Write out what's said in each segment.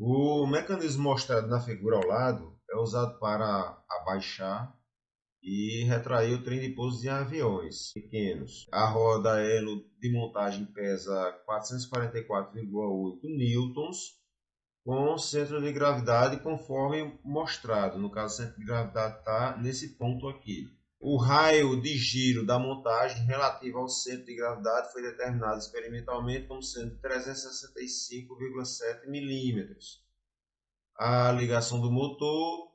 O mecanismo mostrado na figura ao lado é usado para abaixar e retrair o trem de pouso de aviões pequenos. A roda elo de montagem pesa 444,8 newtons, com centro de gravidade conforme mostrado. No caso, o centro de gravidade está nesse ponto aqui. O raio de giro da montagem relativo ao centro de gravidade foi determinado experimentalmente como sendo 365,7 milímetros. A ligação do motor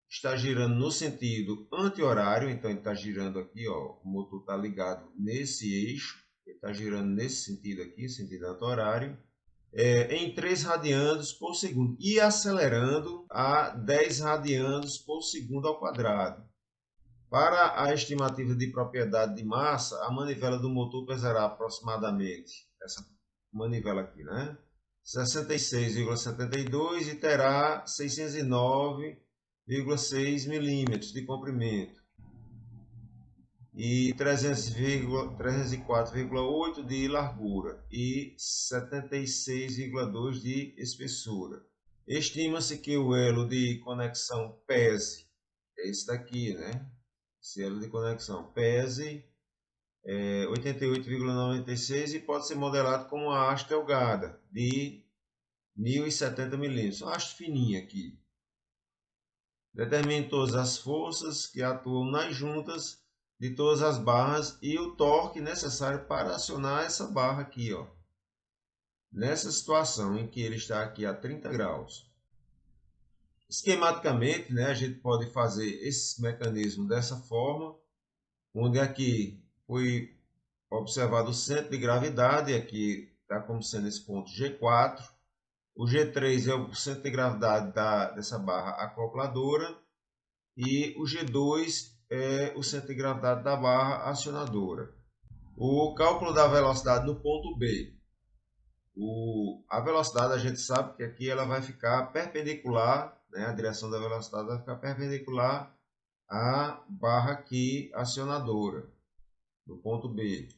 está girando no sentido anti-horário, então ele está girando aqui, ó, o motor está ligado nesse eixo, ele está girando nesse sentido aqui, sentido anti-horário, em 3 radianos por segundo e acelerando a 10 radianos por segundo ao quadrado. Para a estimativa de propriedade de massa, a manivela do motor pesará aproximadamente, essa manivela aqui, né? 66,72 e terá 609,6 milímetros de comprimento e 304,8 de largura e 76,2 de espessura. Estima-se que o elo de conexão pese, é esse daqui, né? Esse elo de conexão pese 88,96 e pode ser modelado como uma haste delgada de 1070 milímetros, uma haste fininha aqui. Determine todas as forças que atuam nas juntas de todas as barras e o torque necessário para acionar essa barra aqui, ó. Nessa situação em que ele está aqui a 30 graus. Esquematicamente, né, a gente pode fazer esse mecanismo dessa forma, onde aqui foi observado o centro de gravidade, aqui está como sendo esse ponto G4. O G3 é o centro de gravidade dessa barra acopladora e o G2 é o centro de gravidade da barra acionadora. O cálculo da velocidade no ponto B. A velocidade a gente sabe que aqui ela vai ficar perpendicular, né? A direção da velocidade vai ficar perpendicular à barra aqui acionadora, no ponto B.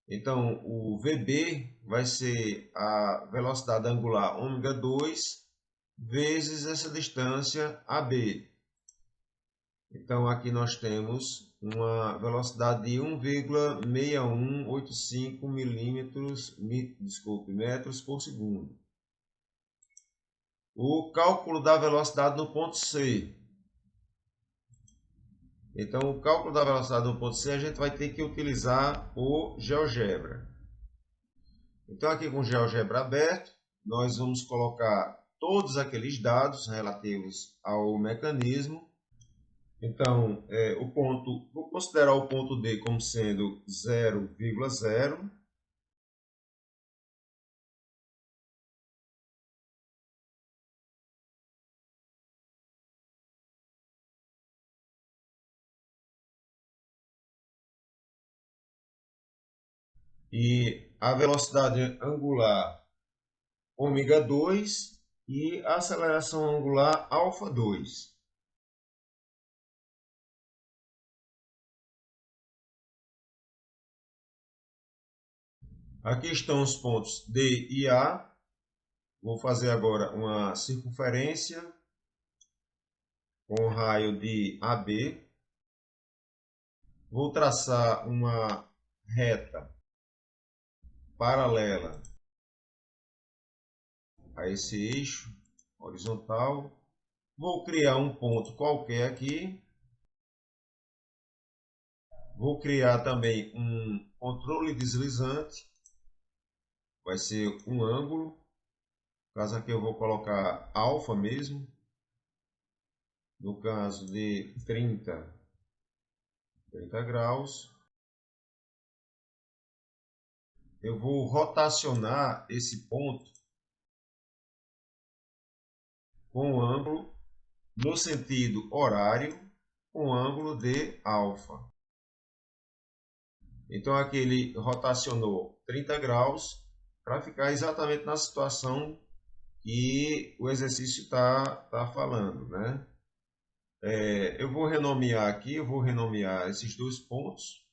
Então, o VB vai ser a velocidade angular ômega 2 vezes essa distância AB. Então, aqui nós temos uma velocidade de 1,6185 metros por segundo. O cálculo da velocidade no ponto C. Então, o cálculo da velocidade no ponto C, a gente vai ter que utilizar o GeoGebra. Então, aqui com o GeoGebra aberto, nós vamos colocar todos aqueles dados relativos ao mecanismo. Então, vou considerar o ponto D como sendo 0,0. E a velocidade angular ômega 2 e a aceleração angular alfa 2. Aqui estão os pontos D e A. Vou fazer agora uma circunferência com raio de AB. Vou traçar uma reta paralela a esse eixo horizontal. Vou criar um ponto qualquer aqui. Vou criar também um controle deslizante. Vai ser um ângulo. No caso aqui eu vou colocar alfa mesmo. No caso de 30 graus. Eu vou rotacionar esse ponto com ângulo no sentido horário, com ângulo de alfa. Então aqui ele rotacionou 30 graus para ficar exatamente na situação que o exercício tá falando, né? Eu vou renomear aqui, eu vou renomear esses dois pontos.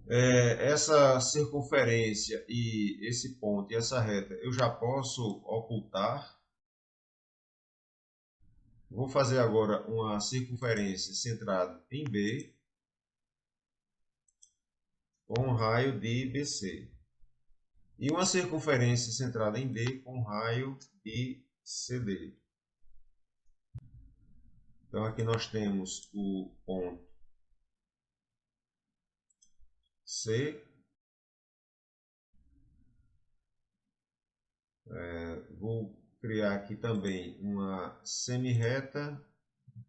Essa circunferência e esse ponto e essa reta eu já posso ocultar. Vou fazer agora uma circunferência centrada em B com um raio de BC. E uma circunferência centrada em D com um raio de CD. Então aqui nós temos o ponto C. Vou criar aqui também uma semirreta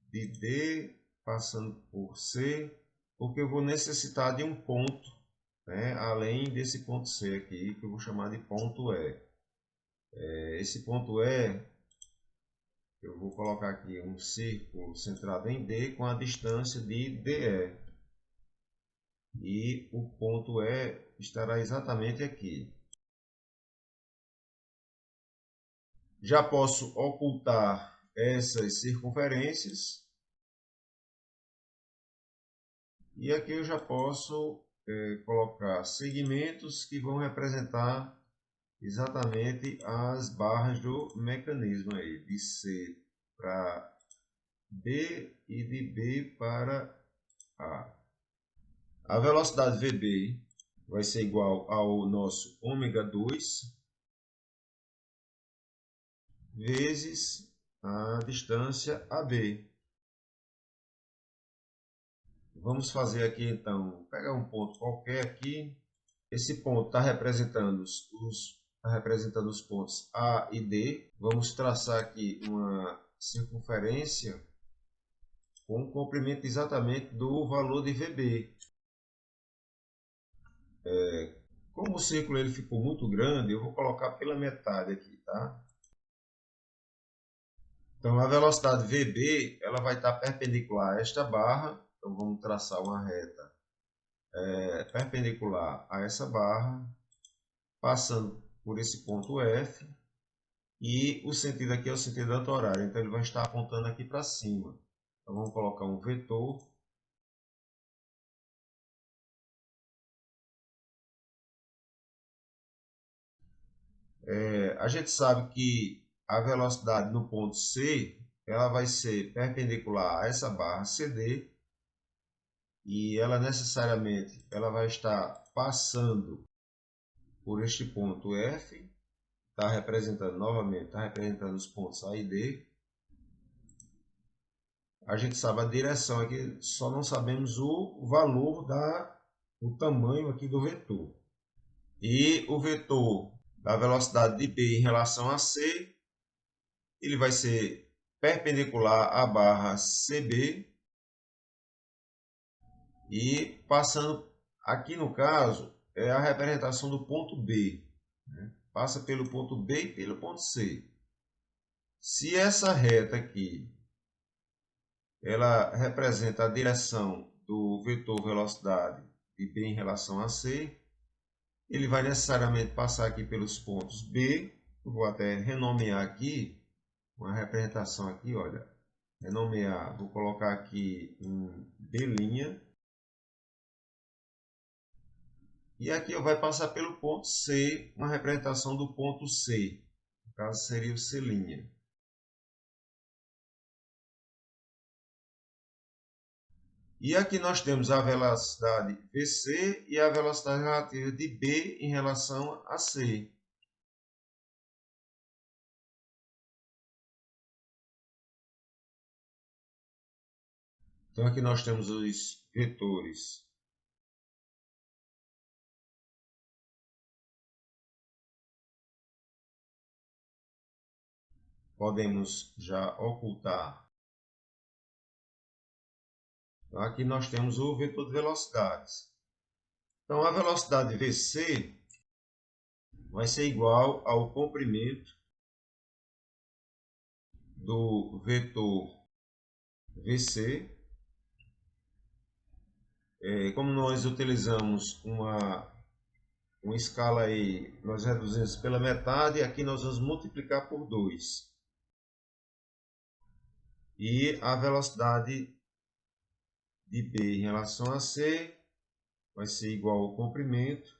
de D passando por C, porque eu vou necessitar de um ponto, né, além desse ponto C aqui, que eu vou chamar de ponto E. Esse ponto E, eu vou colocar aqui um círculo centrado em D com a distância de DE. E o ponto E estará exatamente aqui. Já posso ocultar essas circunferências. E aqui eu já posso colocar segmentos que vão representar exatamente as barras do mecanismo aí, de C para B e de B para A. A velocidade VB vai ser igual ao nosso ômega 2 vezes a distância AB. Vamos fazer aqui então, pegar um ponto qualquer aqui. Esse ponto está representando os pontos A e D. Vamos traçar aqui uma circunferência com um comprimento exatamente do valor de VB. Como o círculo ele ficou muito grande, eu vou colocar pela metade aqui, tá? Então a velocidade VB ela vai estar perpendicular a esta barra. Então vamos traçar uma reta perpendicular a essa barra, passando por esse ponto F, e o sentido aqui é o sentido anti-horário, então ele vai estar apontando aqui para cima. Então vamos colocar um vetor. A gente sabe que a velocidade no ponto C ela vai ser perpendicular a essa barra CD, e ela necessariamente ela vai estar passando por este ponto F. Está representando novamente, está representando os pontos A e D. A gente sabe a direção aqui, só não sabemos o valor o tamanho aqui do vetor. E o vetor da velocidade de B em relação a C, ele vai ser perpendicular à barra CB e passando aqui no caso é a representação do ponto B, né? Passa pelo ponto B e pelo ponto C. Se essa reta aqui ela representa a direção do vetor velocidade de B em relação a C, ele vai necessariamente passar aqui pelos pontos B. Eu vou até renomear aqui, uma representação aqui, olha, renomear, vou colocar aqui um B', e aqui vai passar pelo ponto C, uma representação do ponto C, no caso seria o C'. E aqui nós temos a velocidade VC e a velocidade relativa de B em relação a C. Então aqui nós temos os vetores podemos já ocultar. Então, aqui nós temos o vetor de velocidades. Então, a velocidade VC vai ser igual ao comprimento do vetor VC. Como nós utilizamos uma escala aí, nós reduzimos pela metade, aqui nós vamos multiplicar por 2. E a velocidade de B em relação a C, vai ser igual ao comprimento.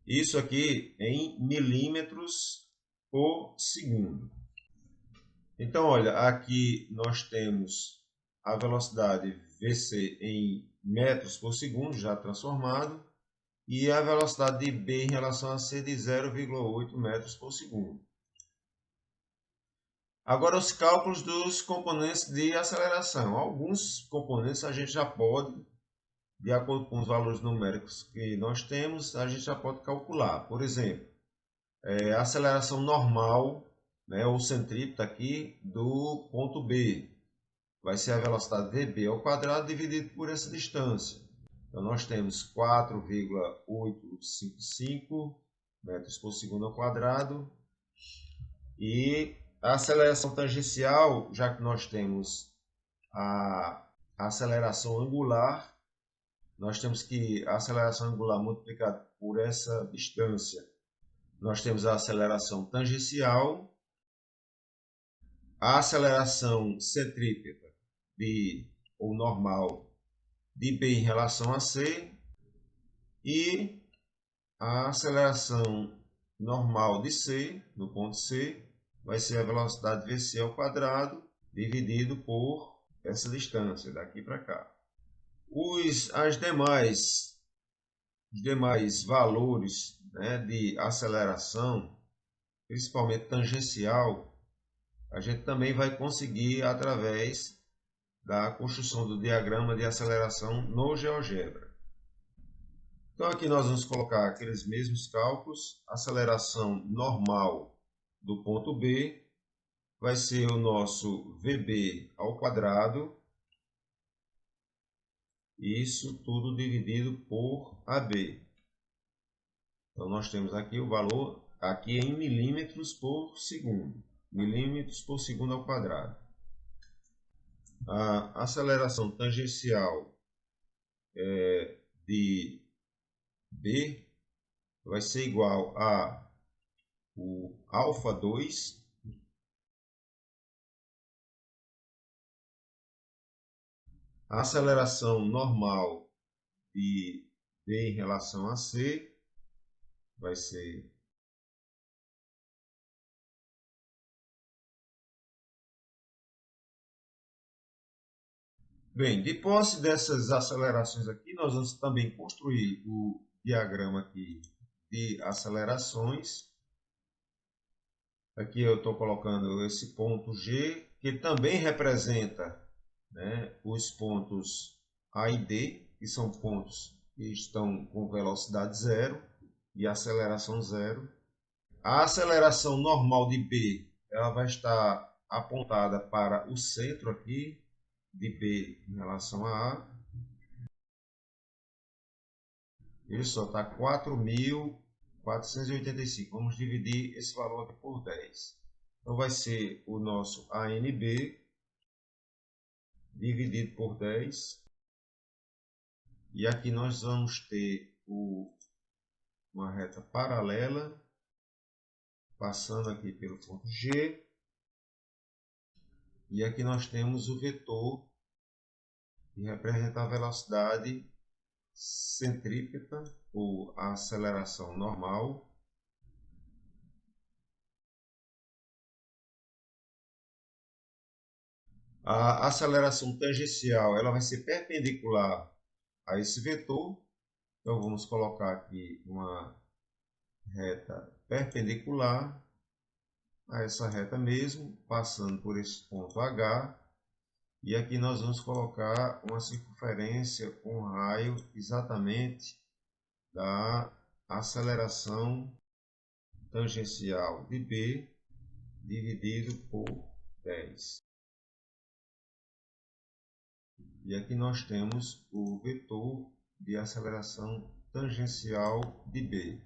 Isso aqui em milímetros por segundo. Então, olha, aqui nós temos a velocidade VC em metros por segundo, já transformado, e a velocidade de B em relação a C de 0,8 metros por segundo. Agora, os cálculos dos componentes de aceleração. Alguns componentes a gente já pode, de acordo com os valores numéricos que nós temos, a gente já pode calcular. Por exemplo, a aceleração normal, né, ou centrípeta aqui, do ponto B. Vai ser a velocidade vb ao quadrado dividido por essa distância. Então, nós temos 4,855 metros por segundo ao quadrado. E a aceleração tangencial, já que nós temos a aceleração angular, nós temos que a aceleração angular multiplicada por essa distância, nós temos a aceleração tangencial, a aceleração centrípeta ou normal de B em relação a C e a aceleração normal de C, no ponto C, vai ser a velocidade VC ao quadrado dividido por essa distância, daqui para cá. Os demais valores, né, de aceleração, principalmente tangencial, a gente também vai conseguir através da construção do diagrama de aceleração no GeoGebra. Então aqui nós vamos colocar aqueles mesmos cálculos. Aceleração normal do ponto B vai ser o nosso VB ao quadrado. Isso tudo dividido por AB. Então nós temos aqui o valor aqui em milímetros por segundo. Milímetros por segundo ao quadrado. A aceleração tangencial de B vai ser igual a o alfa 2 a aceleração normal de B em relação a C vai ser bem, de posse dessas acelerações aqui, nós vamos também construir o diagrama aqui de acelerações. Aqui eu estou colocando esse ponto G, que também representa, né, os pontos A e D, que são pontos que estão com velocidade zero e aceleração zero. A aceleração normal de B, ela vai estar apontada para o centro aqui, de B em relação a A. Ele só está 4.485. Vamos dividir esse valor aqui por 10. Então vai ser o nosso ANB dividido por 10. E aqui nós vamos ter uma reta paralela, passando aqui pelo ponto G. E aqui nós temos o vetor que representa a velocidade centrípeta, ou a aceleração normal. A aceleração tangencial ela vai ser perpendicular a esse vetor. Então vamos colocar aqui uma reta perpendicular a essa reta mesmo, passando por esse ponto H. E aqui nós vamos colocar uma circunferência com raio exatamente da aceleração tangencial de B dividido por 10. E aqui nós temos o vetor de aceleração tangencial de B.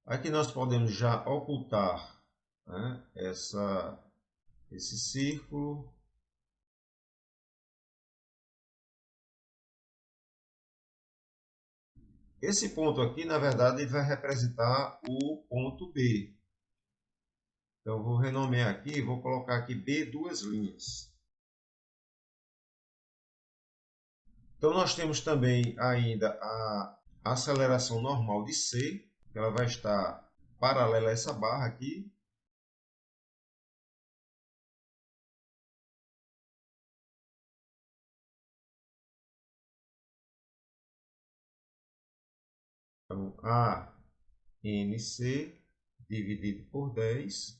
Aqui nós podemos já ocultar, né, esse círculo. Esse ponto aqui, na verdade, ele vai representar o ponto B. Então, eu vou renomear aqui, vou colocar aqui B duas linhas. Então, nós temos também ainda a aceleração normal de C, que ela vai estar paralela a essa barra aqui. Então, a NC dividido por 10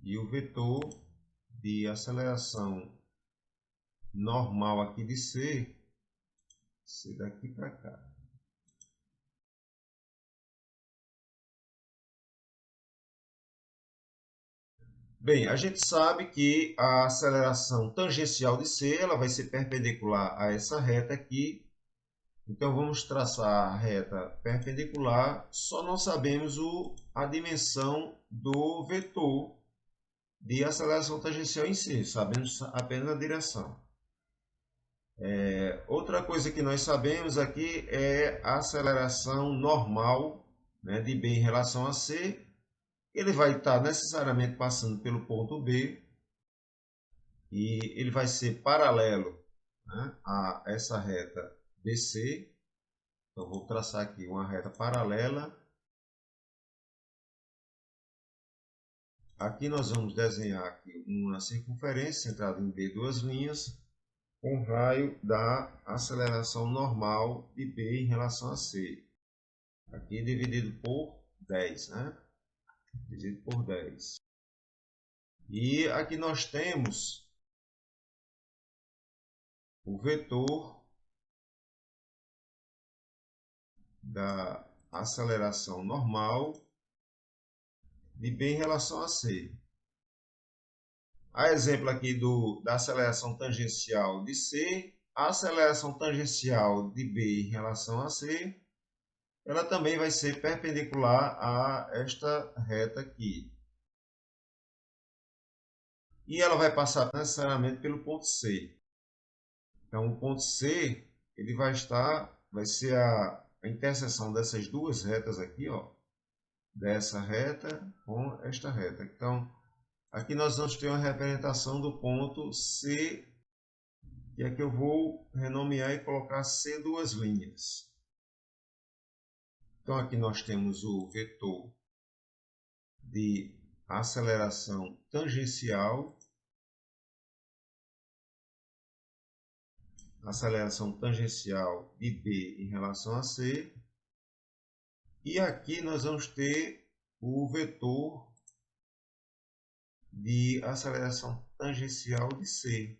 e o vetor de aceleração normal aqui de C daqui para cá. Bem, a gente sabe que a aceleração tangencial de C ela vai ser perpendicular a essa reta aqui. Então, vamos traçar a reta perpendicular, só não sabemos a dimensão do vetor de aceleração tangencial em si, sabemos apenas a direção. Outra coisa que nós sabemos aqui é a aceleração normal, né, de B em relação a C. Ele vai estar necessariamente passando pelo ponto B e ele vai ser paralelo, né, a essa reta BC. Então, vou traçar aqui uma reta paralela. Aqui nós vamos desenhar aqui uma circunferência centrada em B duas linhas, com raio da aceleração normal de B em relação a C. Aqui dividido por 10, né? Dividido por 10. E aqui nós temos o vetor da aceleração normal de B em relação a C. A exemplo aqui da aceleração tangencial de C, a aceleração tangencial de B em relação a C, ela também vai ser perpendicular a esta reta aqui. E ela vai passar necessariamente pelo ponto C. Então, o ponto C, ele vai ser a interseção dessas duas retas aqui, ó, dessa reta com esta reta. Então, aqui nós vamos ter uma representação do ponto C, que aqui eu vou renomear e colocar C duas linhas. Então, aqui nós temos o vetor de aceleração tangencial, de B em relação a C. E aqui nós vamos ter o vetor de aceleração tangencial de C.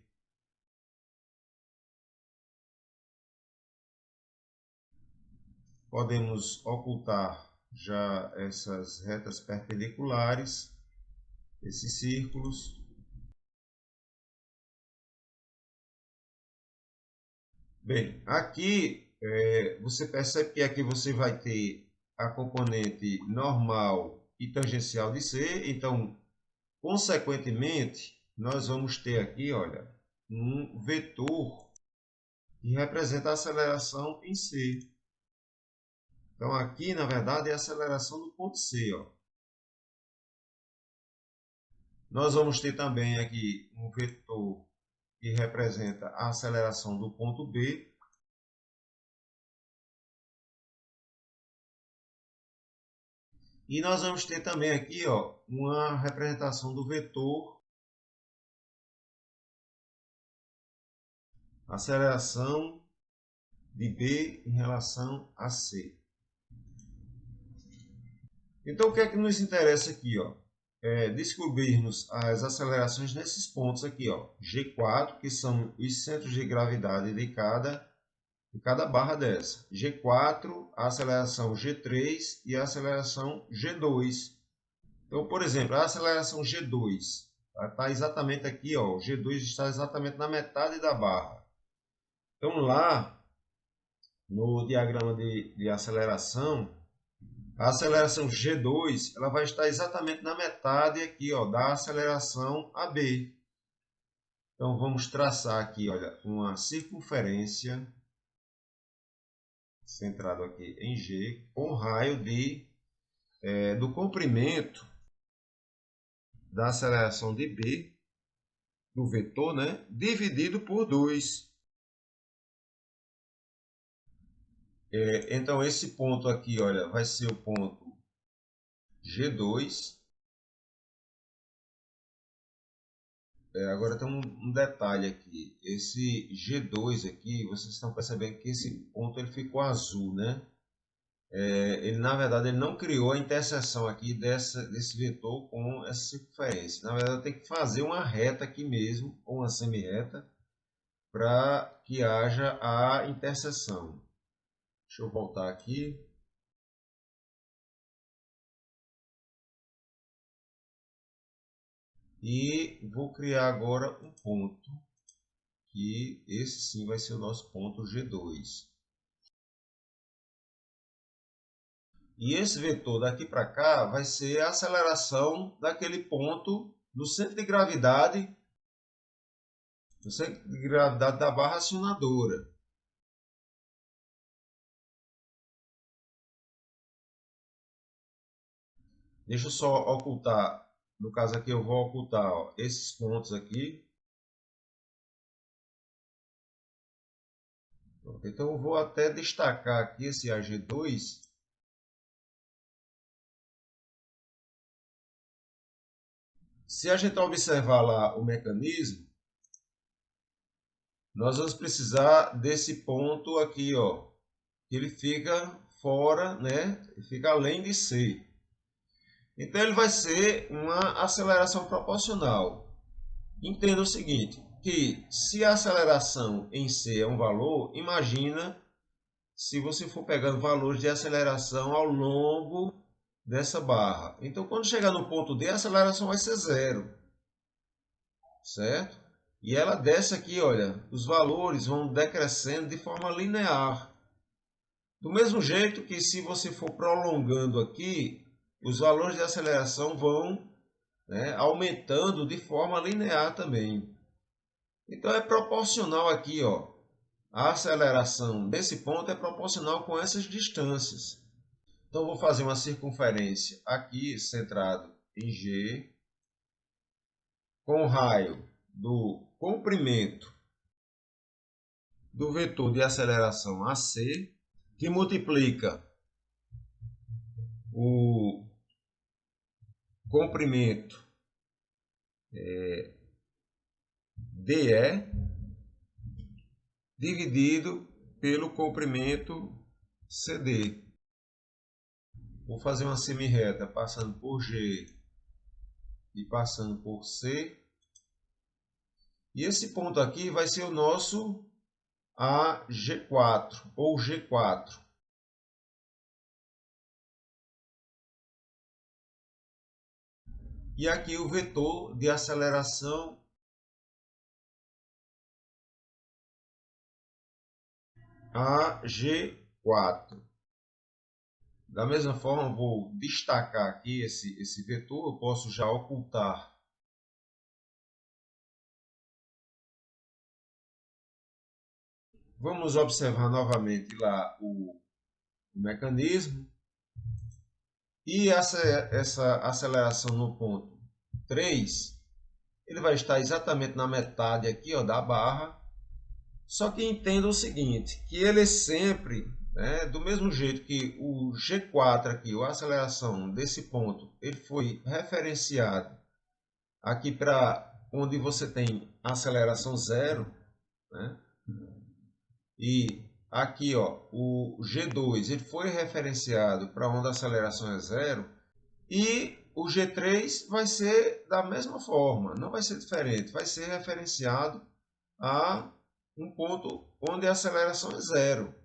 Podemos ocultar já essas retas perpendiculares, esses círculos. Bem, aqui você percebe que aqui você vai ter a componente normal e tangencial de C. Então, consequentemente, nós vamos ter aqui, olha, um vetor que representa a aceleração em C. Então, aqui, na verdade, é a aceleração do ponto C, ó. Nós vamos ter também aqui um vetor que representa a aceleração do ponto B. E nós vamos ter também aqui, ó, uma representação do vetor aceleração de B em relação a C. Então, o que é que nos interessa aqui, ó? Descobrirmos as acelerações nesses pontos aqui, ó, G4, que são os centros de gravidade de cada barra dessa. G4, a aceleração G3 e a aceleração G2. Então, por exemplo, a aceleração G2 está exatamente aqui, ó, o G2 está exatamente na metade da barra. Então, lá no diagrama de aceleração, a aceleração G2 ela vai estar exatamente na metade aqui, ó, da aceleração AB. Então, vamos traçar aqui, olha, uma circunferência centrado aqui em G, com raio do comprimento da aceleração de B, do vetor, né, dividido por 2. Então, esse ponto aqui, olha, vai ser o ponto G2. Agora tem um detalhe aqui. Esse G2 aqui, vocês estão percebendo que esse ponto ele ficou azul, né? Ele, na verdade, ele não criou a interseção aqui desse vetor com essa circunferência. Na verdade, eu tenho que fazer uma reta aqui mesmo, ou uma semi-reta, para que haja a interseção. Deixa eu voltar aqui. E vou criar agora um ponto, que esse sim vai ser o nosso ponto G2. E esse vetor daqui para cá vai ser a aceleração daquele ponto no centro de gravidade, da barra acionadora. Deixa eu só ocultar, no caso aqui eu vou ocultar, ó, esses pontos aqui. Então eu vou até destacar aqui esse AG2. Se a gente observar lá o mecanismo, nós vamos precisar desse ponto aqui, ó, que ele fica fora, né? Fica além de C. Então ele vai ser uma aceleração proporcional. Entenda o seguinte, que se a aceleração em C é um valor, imagina se você for pegando valores de aceleração ao longo dessa barra. Então quando chegar no ponto D, a aceleração vai ser zero, certo? E ela desce aqui, olha, os valores vão decrescendo de forma linear. Do mesmo jeito que se você for prolongando aqui, os valores de aceleração vão, né, aumentando de forma linear também. Então é proporcional aqui, ó, a aceleração desse ponto é proporcional com essas distâncias. Então vou fazer uma circunferência aqui centrado em G, com o raio do comprimento do vetor de aceleração AC, que multiplica o comprimento DE dividido pelo comprimento CD. Vou fazer uma semi-reta passando por G e passando por C. E esse ponto aqui vai ser o nosso AG4 ou G4. E aqui o vetor de aceleração AG4. Da mesma forma, vou destacar aqui esse vetor. Eu posso já ocultar Vamos observar novamente lá o mecanismo. E essa aceleração no ponto 3, ele vai estar exatamente na metade aqui, ó, da barra. Só que entenda o seguinte, que ele sempre, né, do mesmo jeito que o G4 aqui, a aceleração desse ponto, ele foi referenciado aqui para onde você tem aceleração zero, né? E aqui, ó, o G2 ele foi referenciado para onde a aceleração é zero. E o G3 vai ser da mesma forma, não vai ser diferente. Vai ser referenciado a um ponto onde a aceleração é zero.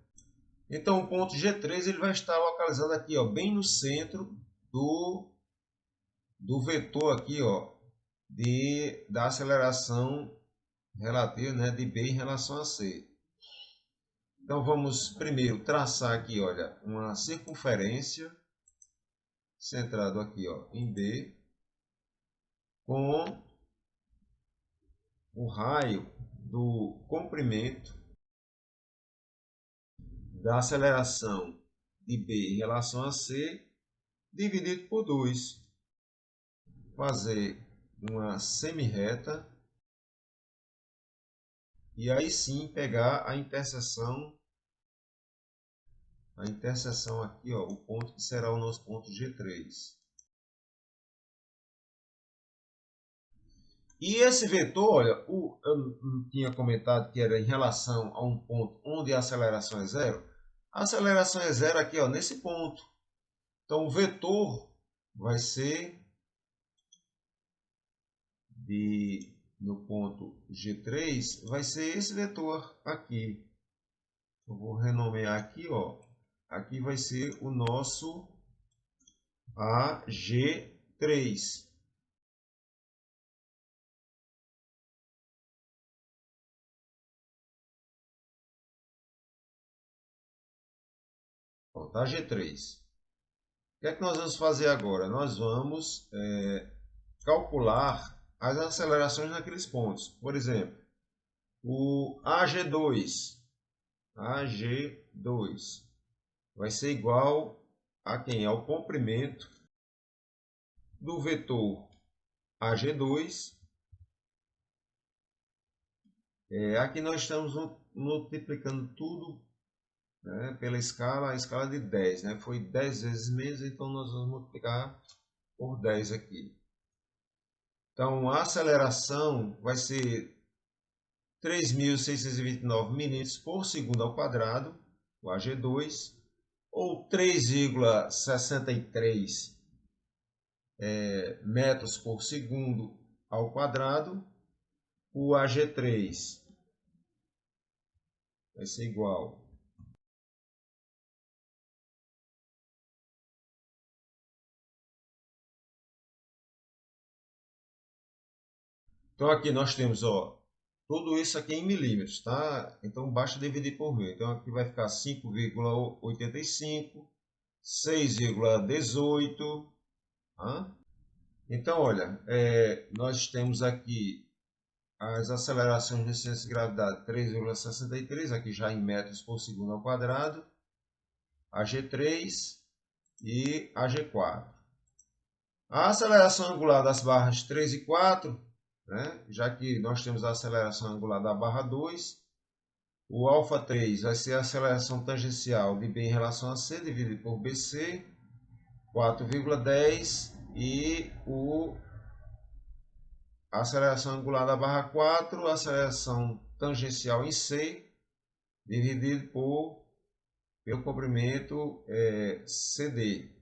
Então o ponto G3 ele vai estar localizado aqui, ó, bem no centro do vetor aqui, ó, da aceleração relativa, né, de B em relação a C. Então vamos primeiro traçar aqui, olha, uma circunferência centrado aqui, ó, em B, com o raio do comprimento da aceleração de B em relação a C dividido por 2. Fazer uma semi-reta e aí sim pegar a interseção aqui, ó, o ponto que será o nosso ponto G3. E esse vetor, olha, eu tinha comentado que era em relação a um ponto onde a aceleração é zero. A aceleração é zero aqui, ó, nesse ponto. Então, o vetor vai ser no ponto G3, vai ser esse vetor aqui. Eu vou renomear aqui, ó. Aqui vai ser o nosso AG3. Pronto, AG3. O que é que nós vamos fazer agora? Nós vamos calcular as acelerações naqueles pontos. Por exemplo, o AG2 vai ser igual a quem? Ao comprimento do vetor AG2. Aqui nós estamos multiplicando tudo, né, pela escala, a escala de 10. Né? Foi 10 vezes menos, então nós vamos multiplicar por 10 aqui. Então a aceleração vai ser 3.629 milímetros por segundo ao quadrado, o AG2, ou 3,63 metros por segundo ao quadrado, o AG3 vai ser igual . Então aqui nós temos, ó, tudo isso aqui em milímetros, tá? Então basta dividir por 1000. Então aqui vai ficar 5,85, 6,18. Tá? Então, olha, nós temos aqui as acelerações de ciência de gravidade 3,63, aqui já em metros por segundo ao quadrado, AG3 e AG4. A aceleração angular das barras 3 e 4, né, já que nós temos a aceleração angular da barra 2, o alfa 3 vai ser a aceleração tangencial de B em relação a C, dividido por BC, 4,10, e a aceleração angular da barra 4, a aceleração tangencial em C, dividido pelo comprimento CD.